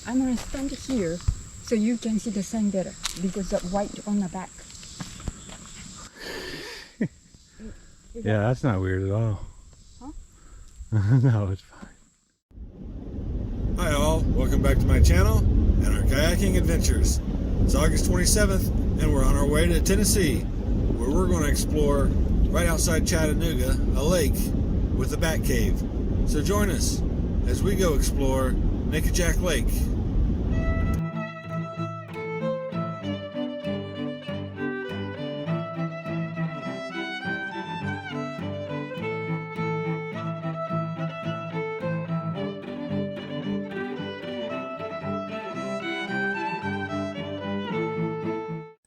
I'm going to stand here so you can see the sign better because the white on the back. Yeah, that's not weird at all. Huh? No, it's fine. Hi all, welcome back to my channel and our kayaking adventures. It's August 27th and we're on our way to Tennessee, where we're going to explore right outside Chattanooga a lake with a bat cave. So join us as we go explore Nickajack Lake.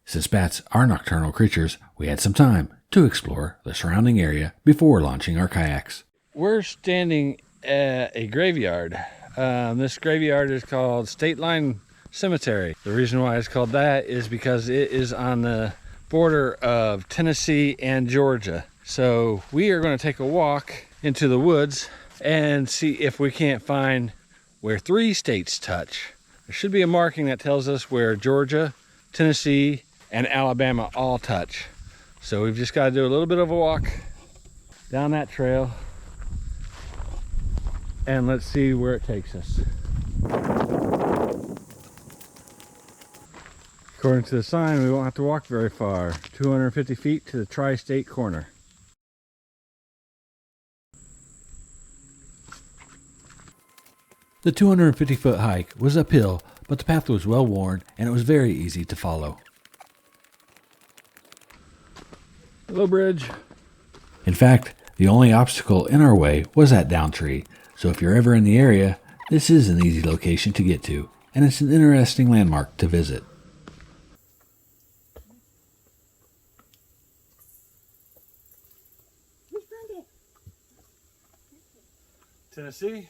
Since bats are nocturnal creatures, we had some time to explore the surrounding area before launching our kayaks. We're standing at a graveyard. This graveyard is called Stateline Cemetery. The reason why it's called that is because it is on the border of Tennessee and Georgia. So we are going to take a walk into the woods and see if we can't find where 3 states touch. There should be a marking that tells us where Georgia, Tennessee, and Alabama all touch. So we've just got to do a little bit of a walk down that trail and let's see where it takes us. According to the sign, we won't have to walk very far. 250 feet to the tri-state corner. The 250-foot hike was uphill, but the path was well worn and it was very easy to follow. Hello, bridge. In fact, the only obstacle in our way was that down tree, so if you're ever in the area, this is an easy location to get to, and it's an interesting landmark to visit. Tennessee,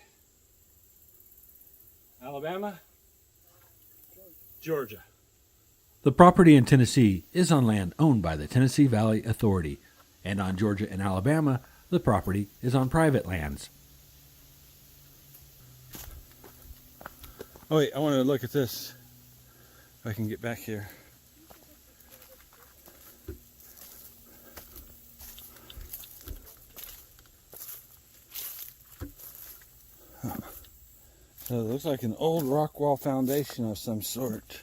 Alabama, Georgia. The property in Tennessee is on land owned by the Tennessee Valley Authority, and on Georgia and Alabama, the property is on private lands. Oh wait, I want to look at this. If I can get back here. So it looks like an old rock wall foundation of some sort.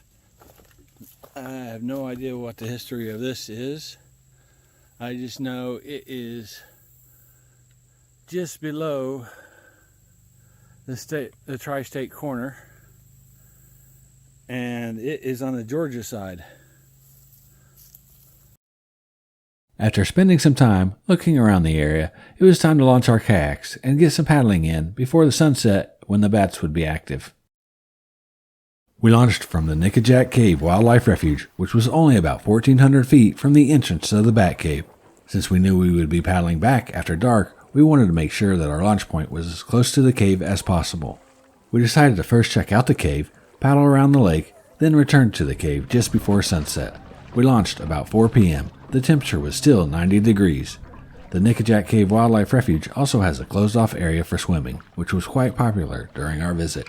I have no idea what the history of this is. I just know it is just below the tri-state corner, and it is on the Georgia side. After spending some time looking around the area, it was time to launch our kayaks and get some paddling in before the sunset when the bats would be active. We launched from the Nickajack Cave Wildlife Refuge, which was only about 1,400 feet from the entrance to the Bat Cave. Since we knew we would be paddling back after dark, we wanted to make sure that our launch point was as close to the cave as possible. We decided to first check out the cave, paddle around the lake, then return to the cave just before sunset. We launched about 4 p.m. The temperature was still 90 degrees. The Nickajack Cave Wildlife Refuge also has a closed-off area for swimming, which was quite popular during our visit.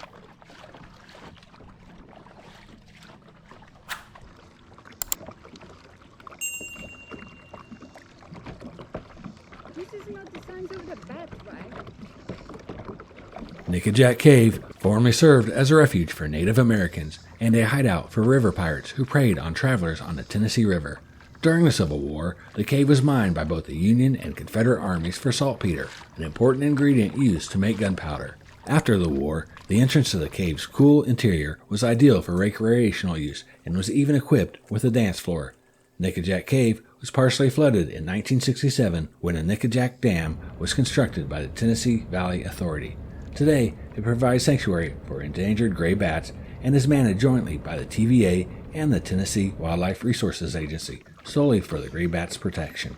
This is not the signs of the bat, right? Nickajack Cave formerly served as a refuge for Native Americans and a hideout for river pirates who preyed on travelers on the Tennessee River. During the Civil War, the cave was mined by both the Union and Confederate armies for saltpeter, an important ingredient used to make gunpowder. After the war, the entrance to the cave's cool interior was ideal for recreational use and was even equipped with a dance floor. Nickajack Cave was partially flooded in 1967 when a Nickajack Dam was constructed by the Tennessee Valley Authority. Today, it provides sanctuary for endangered gray bats and is managed jointly by the TVA and the Tennessee Wildlife Resources Agency, solely for the gray bat's protection.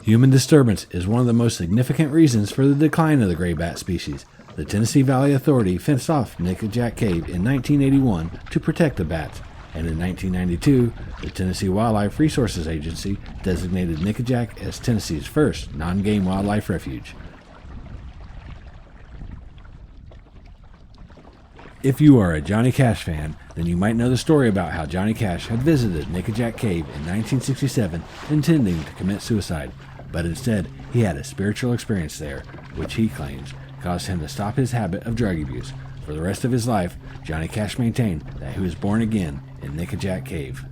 Human disturbance is one of the most significant reasons for the decline of the gray bat species. The Tennessee Valley Authority fenced off Nickajack Cave in 1981 to protect the bats, and in 1992, the Tennessee Wildlife Resources Agency designated Nickajack as Tennessee's first non-game wildlife refuge. If you are a Johnny Cash fan, then you might know the story about how Johnny Cash had visited Nickajack Cave in 1967 intending to commit suicide, but instead he had a spiritual experience there, which he claims caused him to stop his habit of drug abuse. For the rest of his life, Johnny Cash maintained that he was born again in Nickajack Cave.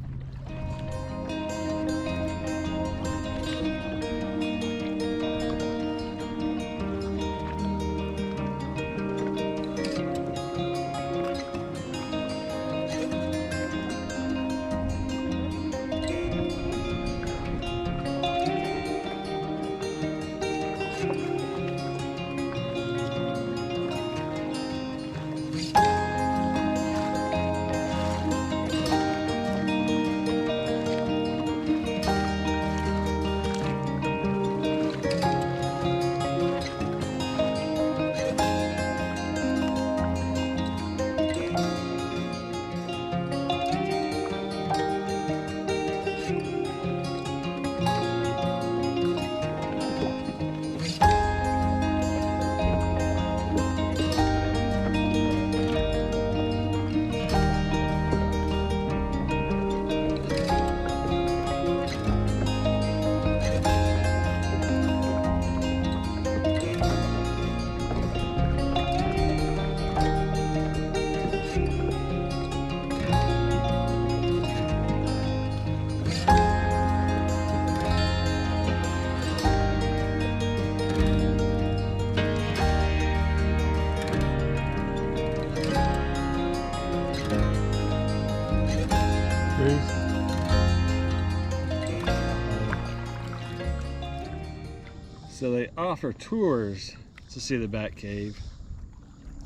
So they offer tours to see the Bat Cave,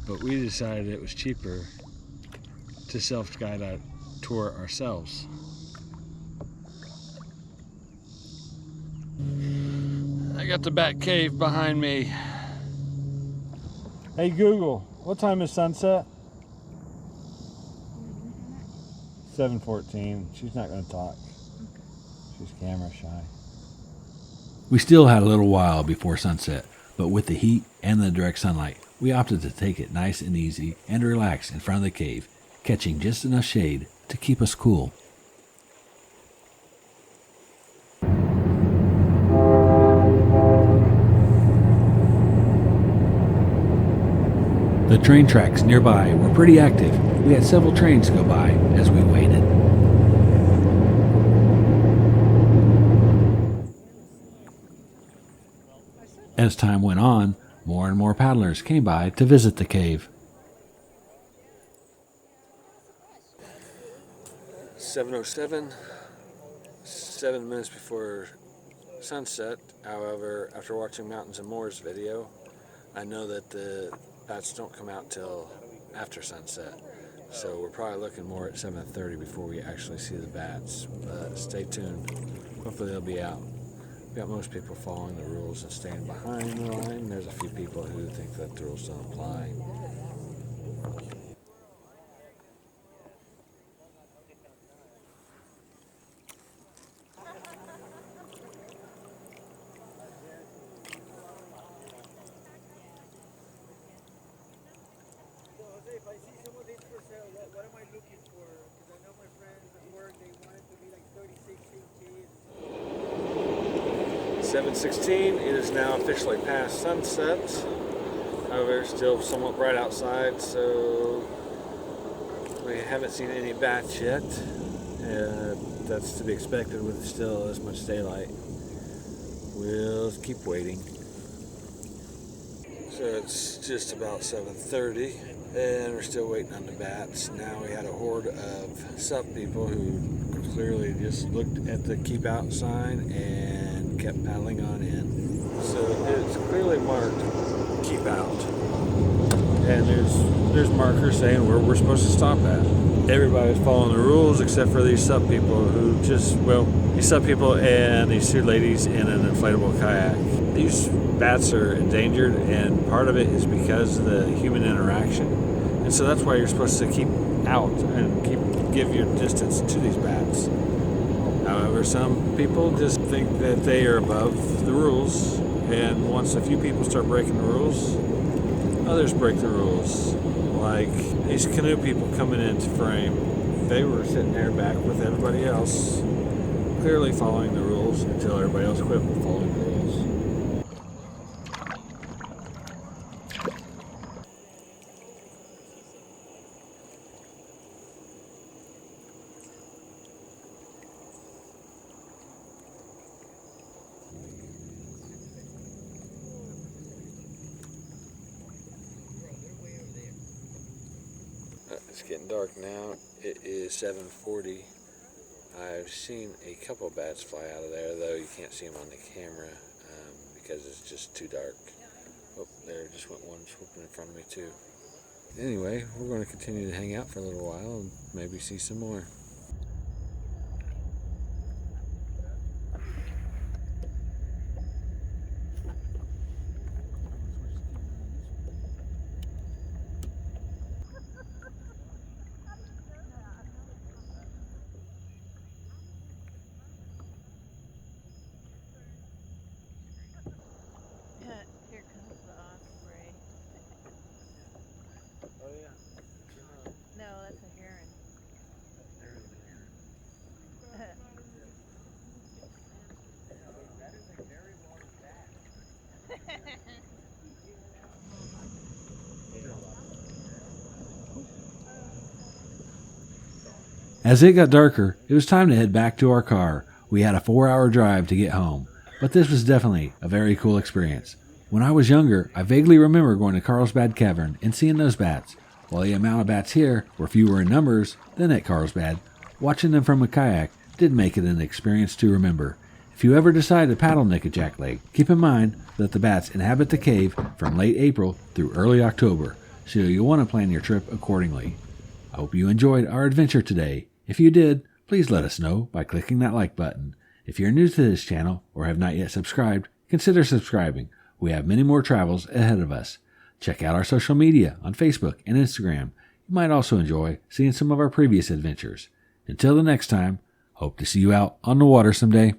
but we decided it was cheaper to self-guide a tour ourselves. I got the Bat Cave behind me. Hey Google, what time is sunset? 7:14. She's not going to talk. She's camera shy. We still had a little while before sunset, but with the heat and the direct sunlight, we opted to take it nice and easy and relax in front of the cave, catching just enough shade to keep us cool. The train tracks nearby were pretty active. We had several trains go by as we waited. As time went on, more and more paddlers came by to visit the cave. 7:07, 7 minutes before sunset. However, after watching Mountains and Moors video, I know that the bats don't come out till after sunset. So we're probably looking more at 7:30 before we actually see the bats. But stay tuned. Hopefully they'll be out. We've got most people following the rules and staying behind the line. There's a few people who think that the rules don't apply. If I see some of these for sale, what am I looking for? Because I know my friends at work, they want it to be like 36 inches. 7:16, it is now officially past sunset. However, still somewhat bright outside, so we haven't seen any bats yet. That's to be expected with still this much daylight. We'll keep waiting. So it's just about 7:30, and we're still waiting on the bats. Now we had a horde of sup people who clearly just looked at the keep out sign and kept paddling on in. So it's clearly marked keep out, and there's markers saying where we're supposed to stop at. Everybody's following the rules except for these sup people who these sup people and these two ladies in an inflatable kayak. These bats are endangered, and part of it is because of the human interaction. And so that's why you're supposed to keep out and give your distance to these bats. However, some people just think that they are above the rules, and once a few people start breaking the rules, others break the rules. Like these canoe people coming into frame. They were sitting there back with everybody else, clearly following the rules until everybody else quit following the rules. It's getting dark now. It is 7:40. I've seen a couple bats fly out of there, though you can't see them on the camera because it's just too dark. Oh, there just went one swooping in front of me too. Anyway, we're going to continue to hang out for a little while and maybe see some more. Here comes the osprey. Oh yeah. No, that's a heron. As it got darker, it was time to head back to our car. We had a 4-hour drive to get home, but this was definitely a very cool experience. When I was younger, I vaguely remember going to Carlsbad Cavern and seeing those bats. While the amount of bats here were fewer in numbers than at Carlsbad, watching them from a kayak did make it an experience to remember. If you ever decide to paddle Nickajack Lake, keep in mind that the bats inhabit the cave from late April through early October, so you'll want to plan your trip accordingly. I hope you enjoyed our adventure today. If you did, please let us know by clicking that like button. If you're new to this channel or have not yet subscribed, consider subscribing. We have many more travels ahead of us. Check out our social media on Facebook and Instagram. You might also enjoy seeing some of our previous adventures. Until the next time, hope to see you out on the water someday.